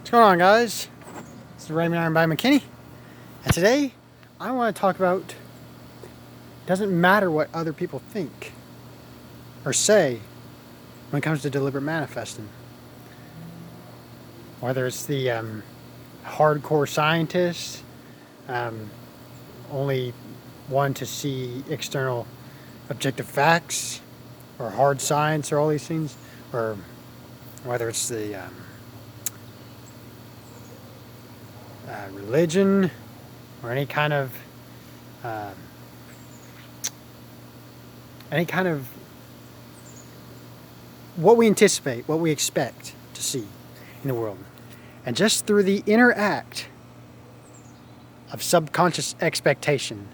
What's going on, guys? This is Raymond Iron by McKinney, and today I want to talk about it doesn't matter what other people think or say when it comes to deliberate manifesting. Whether it's the hardcore scientists, only one to see external objective facts, or hard science, or all these things, or whether it's the religion or any kind of what we anticipate, what we expect to see in the world. And just through the inner act of subconscious expectation,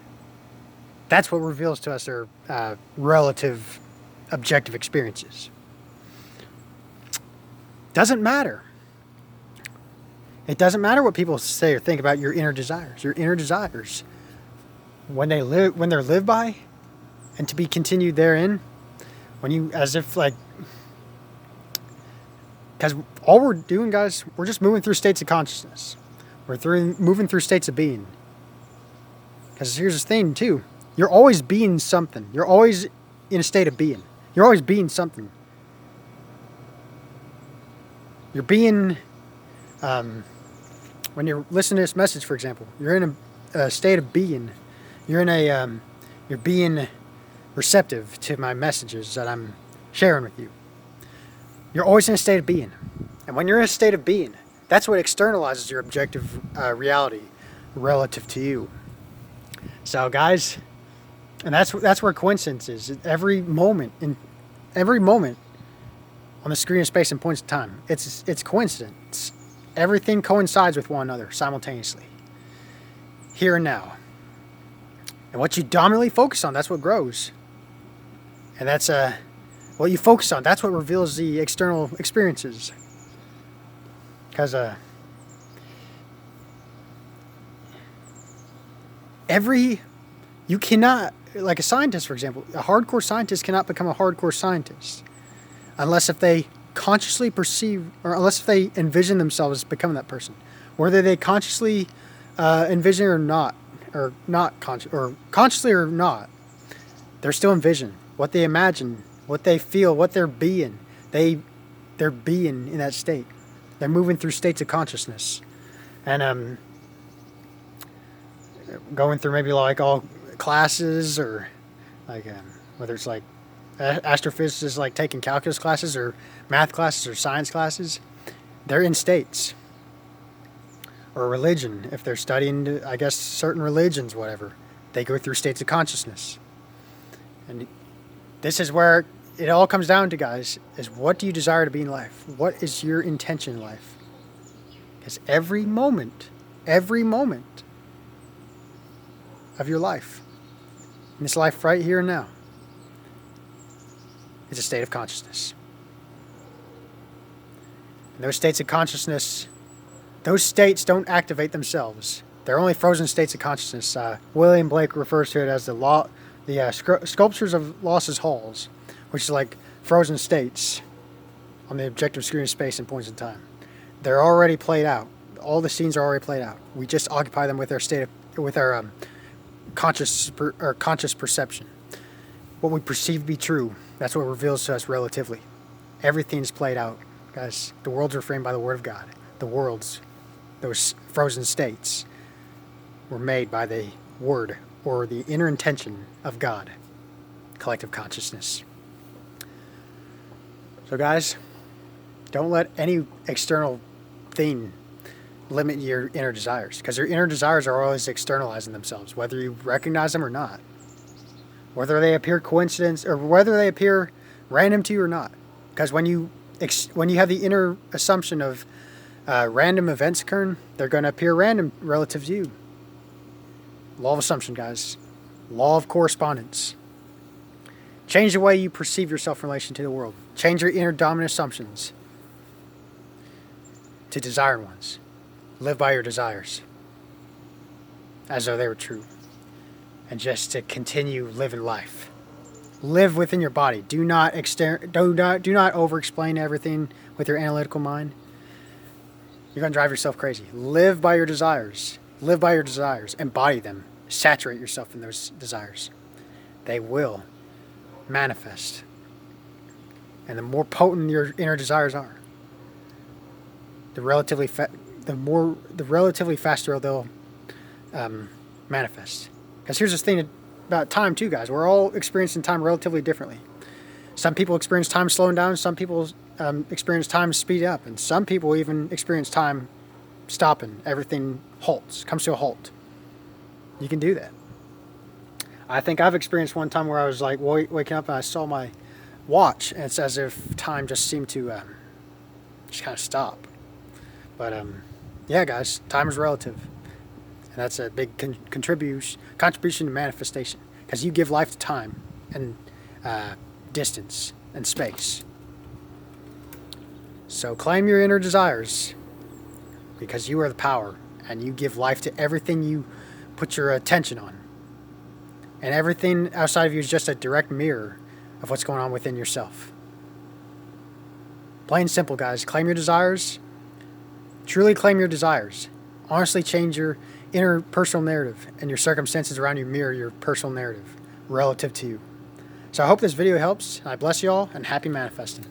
that's what reveals to us our relative objective experiences. Doesn't matter. It doesn't matter what people say or think about your inner desires. Your inner desires, when they're lived by, and to be continued therein, because all we're doing, guys, we're just moving through states of consciousness. Moving through states of being. Because here's the thing, too. You're always being something. You're always in a state of being. You're always being something. You're being... when you're listening to this message, for example, you're in a state of being. You're being receptive to my messages that I'm sharing with you. You're always in a state of being. And when you're in a state of being, that's what externalizes your objective reality relative to you. So, guys, and that's where coincidence is. Every moment on the screen of space and points of time, it's coincidence. Everything coincides with one another simultaneously, here and now. And what you dominantly focus on, that's what grows. And that's what you focus on, that's what reveals the external experiences. Because you cannot, like a scientist, for example, a hardcore scientist cannot become a hardcore scientist unless if they consciously perceive, or unless if they envision themselves as becoming that person, whether they consciously envision or not consciously or not, they're still envisioning what they imagine, what they feel, what they're being. They're being in that state. They're moving through states of consciousness, and going through maybe like all classes, or like whether it's like astrophysicists like taking calculus classes or math classes or science classes, they're in states. Or religion, if they're studying, I guess, certain religions, whatever, they go through states of consciousness. And this is where it all comes down to, guys, is what do you desire to be in life? What is your intention in life? Because every moment of your life, in this life right here and now, is a state of consciousness. And those states of consciousness, those states don't activate themselves. They're only frozen states of consciousness. William Blake refers to it as the sculptures of Los's halls, which is like frozen states on the objective screen of space and points in time. They're already played out. All the scenes are already played out. We just occupy them with our conscious perception. What we perceive to be true, that's what reveals to us relatively. Everything's played out, guys. The worlds are framed by the Word of God. The worlds, those frozen states, were made by the Word, or the inner intention of God, collective consciousness. So, guys, don't let any external thing limit your inner desires, because your inner desires are always externalizing themselves, whether you recognize them or not. Whether they appear coincidence or whether they appear random to you or not. Because when you have the inner assumption of random events occurring, they're going to appear random relative to you. Law of assumption, guys. Law of correspondence. Change the way you perceive yourself in relation to the world. Change your inner dominant assumptions to desired ones. Live by your desires as though they were true. And just to continue living life. Live within your body. Do not over-explain everything with your analytical mind. you're going to drive yourself crazy. Live by your desires. Live by your desires. Embody them. Saturate yourself in those desires. They will manifest. And the more potent your inner desires are, the relatively faster they'll manifest. Because here's the thing about time too, guys. We're all experiencing time relatively differently. Some people experience time slowing down. Some people experience time speed up. And some people even experience time stopping. Everything halts, comes to a halt. You can do that. I think I've experienced one time where I was like waking up and I saw my watch, and it's as if time just seemed to just kind of stop. But yeah, guys, time is relative, and that's a big contribution to manifestation, because you give life to time and distance and space. So claim your inner desires, because you are the power, and you give life to everything you put your attention on. And everything outside of you is just a direct mirror of what's going on within yourself. Plain and simple, guys. Claim your desires. Truly claim your desires. Honestly change your inner personal narrative, and your circumstances around you mirror your personal narrative relative to you. So I hope this video helps. I bless you all, and happy manifesting.